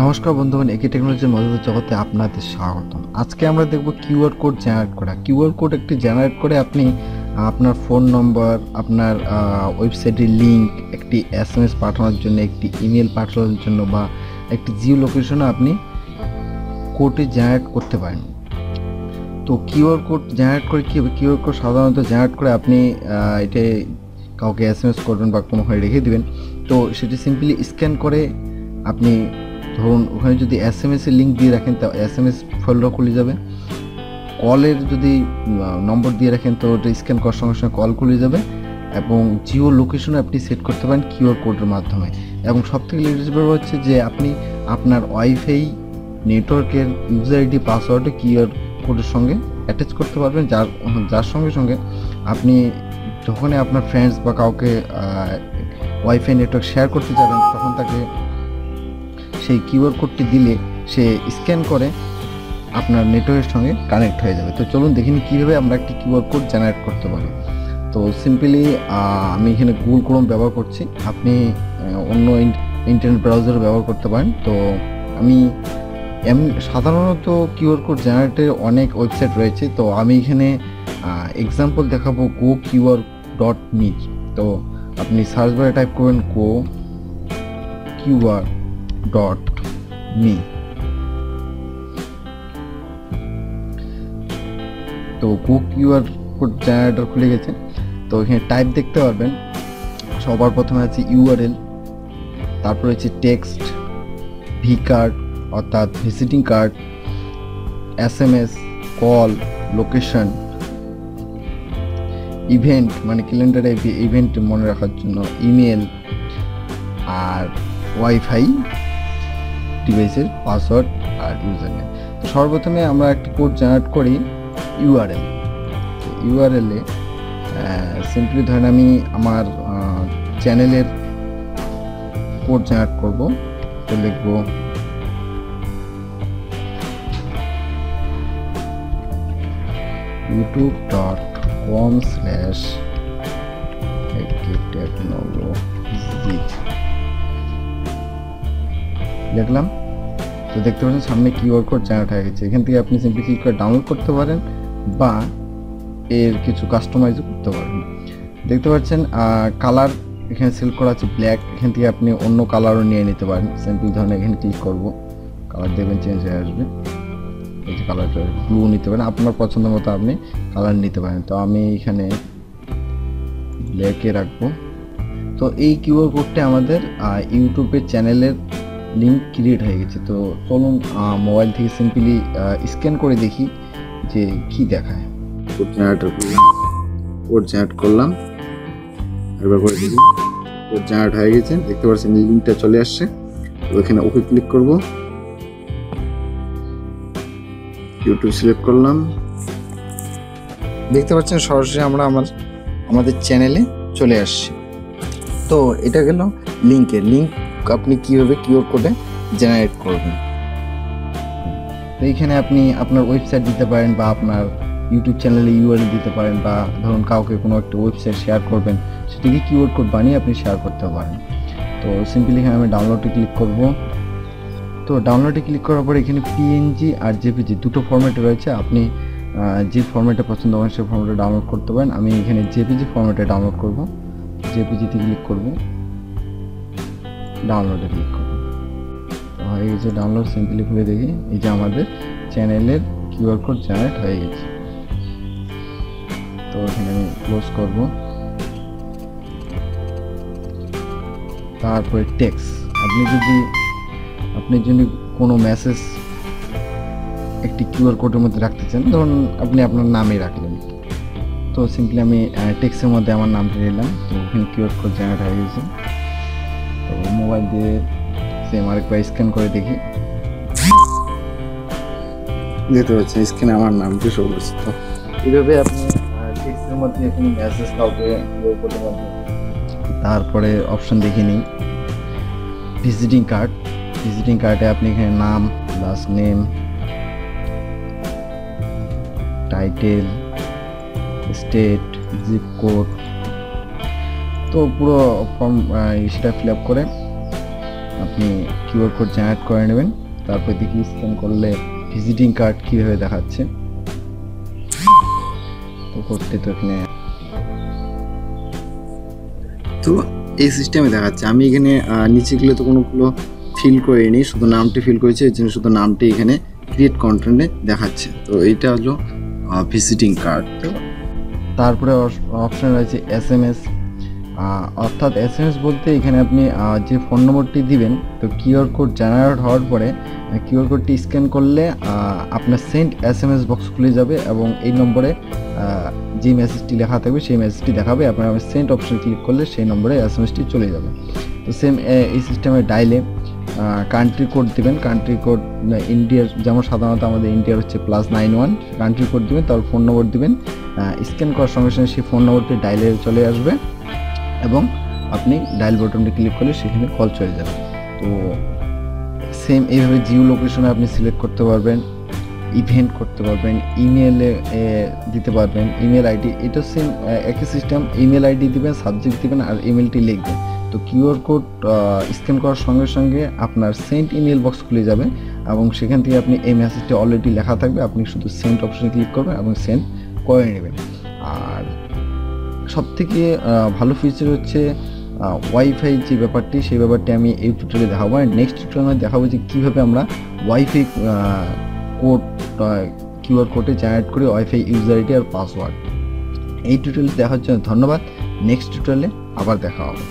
নমস্কার বন্ধুগণ, একে টেকনোলজির মজাদার জগতে আপনাদের স্বাগতম। আজকে আমরা দেখব কিউআর কোড জেনারেট করা। কিউআর কোড একটি জেনারেট করে আপনি আপনার ফোন নম্বর, আপনার ওয়েবসাইটের লিঙ্ক, একটি এসএমএস পাঠানোর জন্য, একটি ইমেল পাঠানোর জন্য বা একটি জিও লোকেশনে আপনি কোডটি জেনারেট করতে পারেন। তো কিউআর কোড জেনারেট করে কী হবে? কিউআর কোড সাধারণত জেনারেট করে আপনি এটা কাউকে এসএমএস করবেন বা কোনোভাবে রেখে দেবেন। তো সেটি সিম্পলি স্ক্যান করে আপনি ধরুন ওখানে যদি এসএমএসের লিঙ্ক দিয়ে রাখেন তো এসএমএস ফোল্ডার খুলে যাবে। কলের যদি নম্বর দিয়ে রাখেন তো ওটা স্ক্যান করার সঙ্গে সঙ্গে কল খুলে যাবে এবং জিও লোকেশনে আপনি সেট করতে পারেন কিউআর কোডের মাধ্যমে। এবং সবথেকে লেটেস্ট ব্যাপার হচ্ছে যে আপনি আপনার ওয়াইফাই নেটওয়ার্কের ইউজার আইডি পাসওয়ার্ডে কিউআর কোডের সঙ্গে অ্যাটাচ করতে পারবেন, যার সঙ্গে সঙ্গে আপনি যখনই আপনার ফ্রেন্ডস বা কাউকে ওয়াইফাই নেটওয়ার্ক শেয়ার করতে যাবেন তখন তাকে সেই কিউআর কোডটি দিলে সে স্ক্যান করে আপনার নেটওয়ার্কের সঙ্গে কানেক্ট হয়ে যাবে। তো চলুন দেখে নিই কীভাবে আমরা একটি কিউআর কোড জেনারেট করতে পারি। তো সিম্পলি আমি এখানে গুগল ক্রোম ব্যবহার করছি, আপনি অন্য ইন্টারনেট ব্রাউজার ব্যবহার করতে পারেন। তো আমি সাধারণত কিউআর কোড জেনারেটের অনেক ওয়েবসাইট রয়েছে, তো আমি এখানে এক্সাম্পল দেখাবো GoQR.me। তো আপনি সার্চ বারে টাইপ করবেন GoQR.me। তো GoQR কোড জেনারেটর খুলে গেছে। তো এখানে টাইপ দেখতে পারবেন, সবার প্রথমে আছে ইউআরএল, তারপরে হচ্ছে টেক্সট, ভি কার্ড অর্থাৎ visiting card, SMS, call, location, event মানে ক্যালেন্ডারে ইভেন্ট মনে রাখার জন্য, ইমেল, আর ওয়াইফাই ডিভাইসের পাসওয়ার্ড আর ইউজার নেম। তো সর্বপ্রথমে আমরা একটি কোড জেনারেট করি ইউআরএল। ইউআরএলে সিম্পলি ধরেন আমি আমার চ্যানেলের কোড জেনারেট করব। তো লিখব youtube.com/technology লিখলাম। তো দেখতে পাচ্ছেন সামনে কিউআর কোড জেনারেট হয়ে গেছে। এখান থেকে আপনি সিম্পলি ক্লিক করে ডাউনলোড করতে পারেন বা এর কিছু কাস্টমাইজও করতে পারেন। দেখতে পাচ্ছেন কালার এখানে সিলেক্ট করা আছে ব্ল্যাক, এখান থেকে আপনি অন্য কালারও নিয়ে নিতে পারেন। সিম্পলি ধরেন এখানে ক্লিক করব, কালার দেখবেন চেঞ্জ হয়ে আসবে। এই যে কালারটা ব্লু নিতে পারেন, আপনার পছন্দ মতো আপনি কালার নিতে পারেন। তো আমি এখানে ব্ল্যাকে রাখবো। তো এই কিউআর কোডটা আমাদের ইউটিউবের চ্যানেলের লিঙ্ক ক্রিয়েট হয়ে গেছে। তো চলুন মোবাইল থেকে সিম্পলি স্ক্যান করে দেখি যে কি দেখায়। কোড জেনারেট করলাম, একবার করে দেখি কোড জেনারেট হয়ে গেছে। দেখতে পাচ্ছেন লিঙ্কটা চলে আসছে। তো এখানে ওকে ক্লিক করব, ইউটিউব সিলেক্ট করলাম। দেখতে পাচ্ছেন সরাসরি আমরা আমাদের চ্যানেলে চলে আসছি। তো এটা গেল লিঙ্কের লিঙ্ক আপনি কীভাবে কিউআর কোডে জেনারেট করবেন। তো এইখানে আপনি আপনার ওয়েবসাইট দিতে পারেন বা আপনার ইউটিউব চ্যানেলে ইউআরএল দিতে পারেন, বা ধরুন কাউকে কোনো একটা ওয়েবসাইট শেয়ার করবেন সেটিকে কিউআর কোড বানিয়ে আপনি শেয়ার করতে পারেন। তো সিম্পলি এখানে আমি ডাউনলোডে ক্লিক করব। তো ডাউনলোডে ক্লিক করার পরে এখানে পিএনজি আর জেপিজি দুটো ফরম্যাটে রয়েছে, আপনি যে ফরম্যাটে পছন্দ করেন সেই ফরম্যাটে ডাউনলোড করতে পারেন। আমি এখানে জেপিজি ফরম্যাটে ডাউনলোড করব। জেপিজিতে ক্লিক করব, ডাউনলোডে ক্লিক করব। তো হয়ে গেছে ডাউনলোড। সিম্পলি খুলে দেখি এই যে আমাদের চ্যানেলের কিউআর কোড জেনারেট হয়ে গেছে। তো এখানে আমি ক্লোজ করব। তারপরে টেক্সট, আপনি যদি কোনো মেসেজ একটি কিউআর কোডের মধ্যে রাখতে চান, ধরুন আপনি আপনার নামই রাখলেন। তো সিম্পলি আমি টেক্সটের মধ্যে আমার নামটা নিলাম। তো ওখানে কিউআর কোড জেনারেট হয়ে গেছে। তো মোবাইল দিয়ে সেম আরেকবার স্ক্যান করে দেখি, দেখতে পাচ্ছেন স্ক্যানে আমার নামটি শো করছে। তো এইভাবে আপনি টেক্সটের মধ্যে কোনো মেসেজ কাউকে কিউআর কোডের মধ্যে। তারপরে অপশন দেখে নিই ভিজিটিং কার্ড। ভিজিটিং কার্ডে আপনি এখানে নাম, last name, title, state, zip code, তো পুরো ফর্ম সেটা ফিল আপ করে আপনি কিউআর কোড জেনারেট করে নেবেন। তারপর দেখি স্ক্যান করলে ভিজিটিং কার্ড কীভাবে দেখাচ্ছে। তো কোডটি তো এখানে তো এই সিস্টেমে দেখাচ্ছে। আমি এখানে নিচে গেলে তো কোনোগুলো ফিল করিনি, শুধু নামটি ফিল করেছি, এর জন্য শুধু নামটি এখানে ক্রিয়েট কন্টেন্টে দেখাচ্ছে। তো এইটা হলো ভিজিটিং কার্ড। তো তারপরে অপশন রয়েছে SMS, অর্থাৎ SMS বলতে এখানে আপনি যে ফোন নম্বরটি দিবেন, তো কিউআর কোড জেনারেট হওয়ার পরে কিউআর কোডটি স্ক্যান করলে আপনার সেন্ড SMS বক্স খুলে যাবে এবং এই নম্বরে যে মেসেজটি লেখা থাকবে সেই মেসেজটি দেখাবে। আপনার সেন্ড অপশন ক্লিক করলে সেই নম্বরে SMSটি চলে যাবে। তো সেম এই সিস্টেমে ডাইলে কান্ট্রি কোড দেবেন। কান্ট্রি কোড ইন্ডিয়ার, যেমন সাধারণত আমাদের ইন্ডিয়ার হচ্ছে +91, কান্ট্রি কোড দেবেন, তার ফোন নম্বর দেবেন। স্ক্যান করার সঙ্গে সঙ্গে সেই ফোন নম্বরটি ডাইলে চলে আসবে এবং আপনি ডায়াল বাটনটি ক্লিক করলে সেখানে কল চলে যাবে। তো সেম এইভাবে জিও লোকেশনে আপনি সিলেক্ট করতে পারবেন, ইভেন্ট করতে পারবেন, ইমেলে দিতে পারবেন, ইমেল আইডি, এটা সেম একই সিস্টেম। ইমেল আইডি দিবেন, সাবজেক্ট দিবেন আর ইমেলটি লিখবেন। তো কিউআর কোড স্ক্যান করার সঙ্গে সঙ্গে আপনার সেন্ড ইমেল বক্স খুলে যাবে এবং সেখান থেকে আপনি এই মেসেজটি অলরেডি লেখা থাকবে, আপনি শুধু সেন্ড অপশনে ক্লিক করবেন এবং সেন্ড করে নেবেন। আর সবথেকে ভালো ফিচার হচ্ছে ওয়াইফাই যে ব্যাপারটি, সেই ব্যাপারটি আমি এই টিউটোরিয়ালে দেখাবো। নেক্সট টিউটোরিয়ালে দেখাবো যে কীভাবে আমরা ওয়াইফাই কোড কিউআর কোডে জেনারেট করি, ওয়াইফাই ইউজার আইডি আর পাসওয়ার্ড। এই টিউটোরিয়াল দেখার জন্য ধন্যবাদ। নেক্সট টিউটোরিয়ালে আবার দেখা হবে।